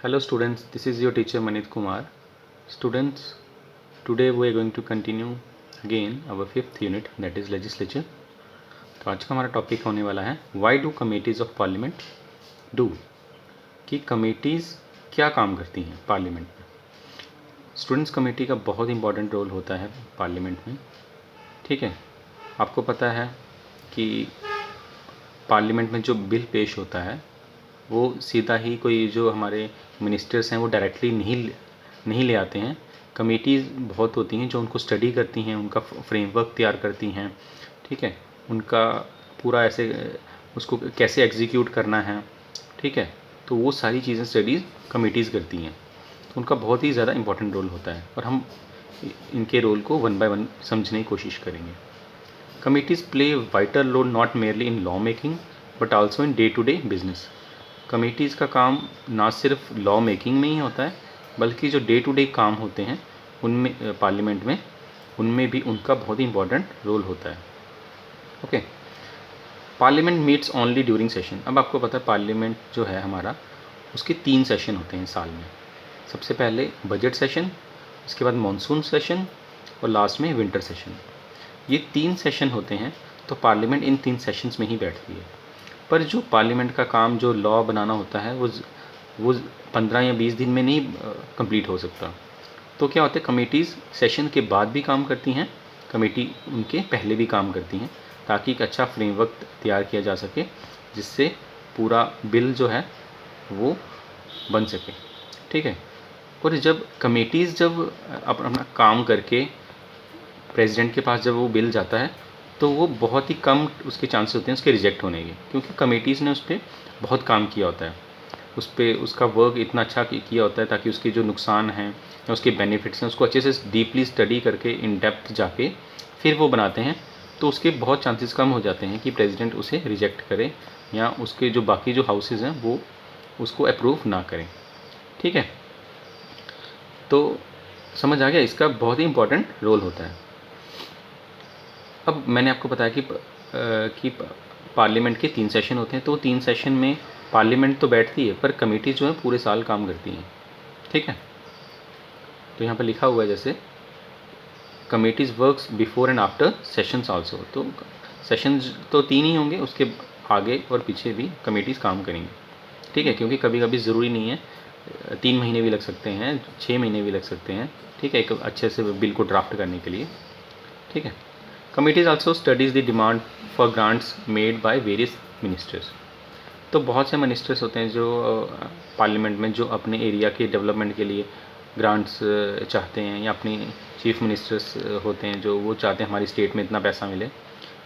Hello students, this is your teacher Manit Kumar. Students, today we are going to continue again our fifth unit, that is legislature. तो आज का हमारा topic होने वाला है Why do committees of parliament do, कि committees क्या काम करती हैं पार्लियामेंट में। स्टूडेंट्स कमेटी का बहुत इंपॉर्टेंट रोल होता है पार्लियामेंट में, ठीक है। आपको पता है कि पार्लियामेंट में जो बिल पेश होता है वो सीधा ही कोई जो हमारे मिनिस्टर्स हैं वो डायरेक्टली नहीं ले आते हैं। कमेटीज़ बहुत होती हैं जो उनको स्टडी करती हैं, उनका फ्रेमवर्क तैयार करती हैं, ठीक है। उनका पूरा ऐसे उसको कैसे एग्जीक्यूट करना है, ठीक है। तो वो सारी चीज़ें स्टडीज़ कमेटीज़ करती हैं, तो उनका बहुत ही ज़्यादा इंपॉर्टेंट रोल होता है और हम इनके रोल को वन बाय वन समझने की कोशिश करेंगे। Committees play vital role not merely in law making but also in day to day business. Committees का काम ना सिर्फ लॉ मेकिंग में ही होता है बल्कि जो डे टू डे काम होते हैं उनमें पार्लियामेंट में उनमें भी उनका बहुत ही इंपॉर्टेंट रोल होता है। Okay, parliament meets only during session. अब आपको पता है पार्लियामेंट जो है हमारा उसके 3 सेशन होते हैं साल में। सबसे पहले बजट सेशन, उसके बाद मॉनसून सेशन और लास्ट में विंटर सेशन। ये 3 सेशन होते हैं, तो पार्लियामेंट इन 3 सेशंस में ही बैठती है। पर जो पार्लियामेंट का काम जो लॉ बनाना होता है वो 15 या 20 दिन में नहीं कंप्लीट हो सकता। तो क्या होता है, कमेटीज़ सेशन के बाद भी काम करती हैं, कमेटी उनके पहले भी काम करती हैं, ताकि एक अच्छा फ्रेमवर्क तैयार किया जा सके जिससे पूरा बिल जो है वो बन सके, ठीक है। और जब कमेटीज़ जब अपना काम करके प्रेसिडेंट के पास जब वो बिल जाता है तो वो बहुत ही कम उसके चांसेस होते हैं उसके रिजेक्ट होने के, क्योंकि कमेटीज़ ने उस पर बहुत काम किया होता है, उस पर उसका वर्क इतना अच्छा किया होता है ताकि उसके जो नुकसान हैं या उसके बेनिफिट्स हैं उसको अच्छे से डीपली स्टडी करके इन डेप्थ जाके फिर वो बनाते हैं। तो उसके बहुत चांसेस कम हो जाते हैं कि प्रेसिडेंट उसे रिजेक्ट करे या उसके जो बाकी जो हाउसेज़ हैं वो उसको अप्रूव ना करें, ठीक है। तो समझ आ गया, इसका बहुत ही इंपॉर्टेंट रोल होता है। अब मैंने आपको बताया कि पार्लियामेंट के 3 सेशन होते हैं, तो 3 सेशन में पार्लियामेंट तो बैठती है पर कमेटी जो है पूरे साल काम करती हैं, ठीक है। तो यहाँ पर लिखा हुआ है जैसे committees works before and after sessions also. तो सेशंस तो 3 ही होंगे, उसके आगे और पीछे भी कमेटीज़ काम करेंगी, ठीक है। क्योंकि कभी कभी ज़रूरी नहीं है 3 महीने भी लग सकते हैं, 6 महीने भी लग सकते हैं, ठीक है, एक अच्छे से बिल को ड्राफ्ट करने के लिए, ठीक है। Committees also studies the demand for grants made by various ministers. तो बहुत से मिनिस्टर्स होते हैं जो पार्लियामेंट में जो अपने एरिया के डेवलपमेंट के लिए ग्रांट्स चाहते हैं, या अपनी चीफ मिनिस्टर्स होते हैं जो वो चाहते हैं हमारी स्टेट में इतना पैसा मिले।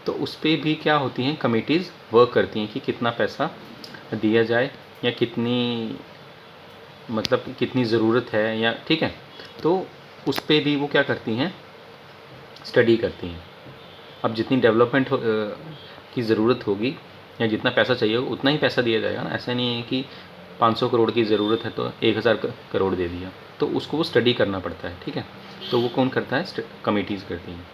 तो उस पर भी क्या होती हैं, कमिटीज़ वर्क करती हैं कि कितना पैसा दिया जाए या कितनी ज़रूरत है, या ठीक है। तो उस पर भी वो क्या करती हैं, स्टडी करती हैं। अब जितनी डेवलपमेंट की ज़रूरत होगी या जितना पैसा चाहिए उतना ही पैसा दिया जाएगा ना। ऐसा नहीं है कि 500 करोड़ की ज़रूरत है तो 1000 करोड़ दे दिया, तो उसको वो स्टडी करना पड़ता है, ठीक है। तो वो कौन करता है, कमेटीज़ करती हैं।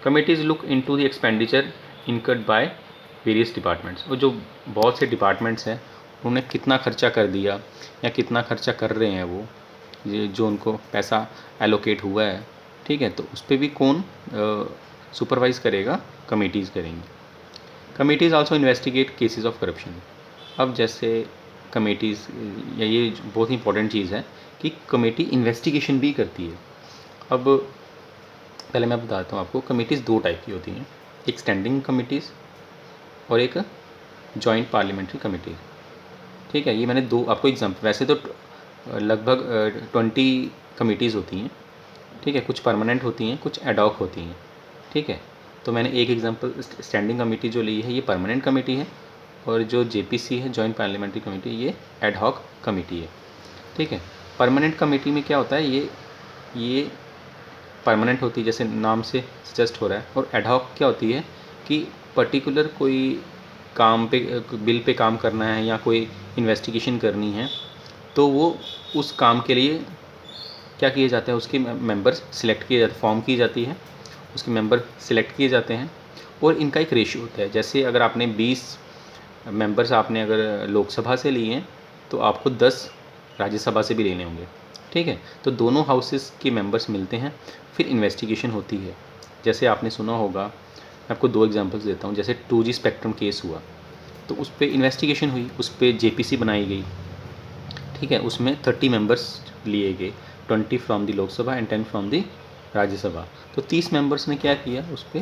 Committees look into the expenditure incurred by various departments. और जो बहुत से डिपार्टमेंट्स हैं उन्होंने कितना खर्चा कर दिया या कितना खर्चा कर रहे हैं वो, ये जो उनको पैसा एलोकेट हुआ है, ठीक है। तो उस पर भी कौन सुपरवाइज़ करेगा, कमेटीज़ करेंगी। Committees also investigate cases of corruption. अब जैसे कमेटीज़ या ये बहुत ही इंपॉर्टेंट चीज़ है कि कमेटी इन्वेस्टिगेशन भी करती है। अब पहले मैं बताता हूँ आपको, कमेटीज़ 2 टाइप की होती हैं, एक स्टैंडिंग कमेटीज़ और एक जॉइंट पार्लियामेंट्री कमेटी, ठीक है। ये मैंने 2 आपको एग्जाम्पल, वैसे तो लगभग 20 कमेटीज़ होती हैं, ठीक है। कुछ परमानेंट होती हैं, कुछ एडॉक होती हैं, ठीक है। तो मैंने एक एग्जांपल स्टैंडिंग कमेटी जो ली है ये परमानेंट कमेटी है, और जो जेपीसी है जॉइंट पार्लियामेंट्री कमेटी ये एडहॉक कमेटी है, ठीक है। परमानेंट कमेटी में क्या होता है, ये परमानेंट होती है जैसे नाम से सजेस्ट हो रहा है, और एडहॉक क्या होती है कि पर्टिकुलर कोई काम पे, बिल पे काम करना है या कोई इन्वेस्टिगेशन करनी है, तो वो उस काम के लिए क्या किया जाता है, उसके मेंबर्स सिलेक्ट किए जाते, फॉर्म की जाती है, उसके मेंबर सिलेक्ट किए जाते हैं, और इनका एक रेशियो होता है। जैसे अगर आपने 20 मेंबर्स आपने अगर लोकसभा से लिए हैं तो आपको 10 राज्यसभा से भी लेने होंगे, ठीक है। तो दोनों हाउसेस के मेंबर्स मिलते हैं, फिर इन्वेस्टिगेशन होती है। जैसे आपने सुना होगा, मैं आपको 2 एग्जांपल्स देता हूँ। जैसे 2G स्पेक्ट्रम केस हुआ, तो उस पर इन्वेस्टिगेशन हुई, उस पर JPC बनाई गई, ठीक है। उसमें 30 मेंबर्स लिए गए, 20 from the Lok Sabha and 10 from the Rajya Sabha. तो 30 मेंबर्स ने क्या किया, उस पर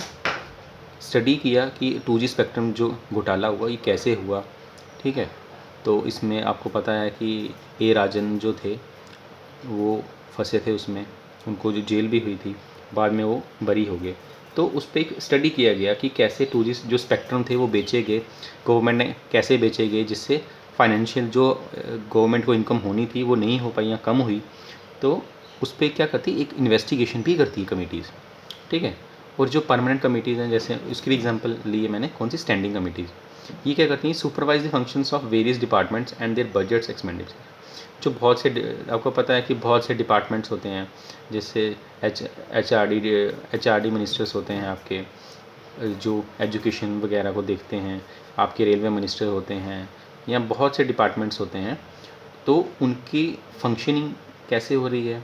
स्टडी किया कि 2G स्पेक्ट्रम जो घोटाला हुआ ये कैसे हुआ, ठीक है। तो इसमें आपको पता है कि A राजन जो थे वो फंसे थे उसमें, उनको जो जेल भी हुई थी, बाद में वो बरी हो गए। तो उस पर एक स्टडी किया गया कि कैसे 2G जो स्पेक्ट्रम थे वो बेचे गए, गवर्नमेंट ने कैसे बेचे गए, जिससे फाइनेंशियल जो गवर्नमेंट को इनकम होनी थी वो नहीं हो पाई या कम हुई। तो उस पर क्या करती, एक इन्वेस्टिगेशन भी करती है कमिटीज़, ठीक है। और जो परमानेंट कमिटीज़ हैं, जैसे उसके लिए एग्जांपल लिए मैंने कौन सी, स्टैंडिंग कमिटीज़, ये क्या करती हैं, supervise the functions of various departments and their budgets expenditure. जो बहुत से आपको पता है कि बहुत से डिपार्टमेंट्स होते हैं, जैसे एच आर डी मिनिस्टर्स होते हैं आपके, जो एजुकेशन वगैरह को देखते हैं, आपके रेलवे मिनिस्टर होते हैं, या बहुत से डिपार्टमेंट्स होते हैं। तो उनकी फंक्शनिंग कैसे हो रही है,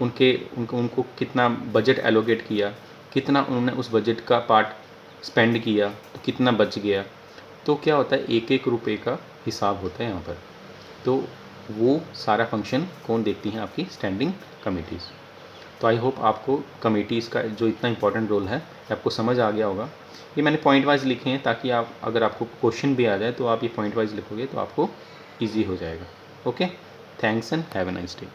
उनको उनको कितना बजट एलोकेट किया, कितना उन्होंने उस बजट का पार्ट स्पेंड किया, तो कितना बच गया। तो क्या होता है, एक एक रुपए का हिसाब होता है यहाँ पर। तो वो सारा फंक्शन कौन देखती हैं, आपकी स्टैंडिंग कमिटीज़। तो आई होप आपको कमिटीज़ का जो इतना इंपॉर्टेंट रोल है आपको समझ आ गया होगा। ये मैंने पॉइंट वाइज लिखे हैं ताकि आप, अगर आपको क्वेश्चन भी आ जाए तो आप ये पॉइंट वाइज लिखोगे तो आपको ईजी हो जाएगा। Okay, thanks and have a nice day.